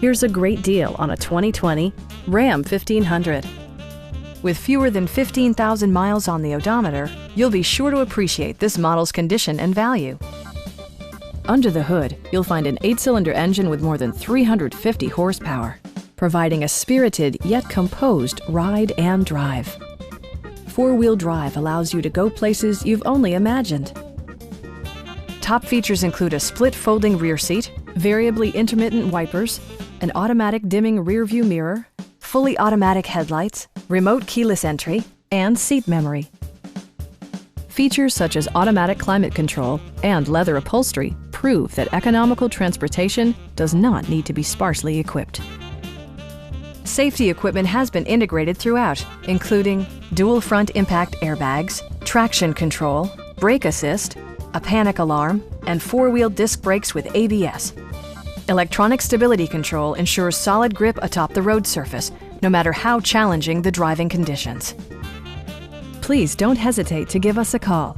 Here's a great deal on a 2020 Ram 1500. With fewer than 15,000 miles on the odometer, you'll be sure to appreciate this model's condition and value. Under the hood, you'll find an 8-cylinder engine with more than 350 horsepower, providing a spirited yet composed ride and drive. 4-wheel drive allows you to go places you've only imagined. Top features include a split folding rear seat, variably intermittent wipers, an automatic dimming rear-view mirror, fully automatic headlights, remote keyless entry, and seat memory. Features such as automatic climate control and leather upholstery prove that economical transportation does not need to be sparsely equipped. Safety equipment has been integrated throughout, including dual front impact airbags, traction control, brake assist, a panic alarm, and 4-wheel disc brakes with ABS. Electronic stability control ensures solid grip atop the road surface, no matter how challenging the driving conditions. Please don't hesitate to give us a call.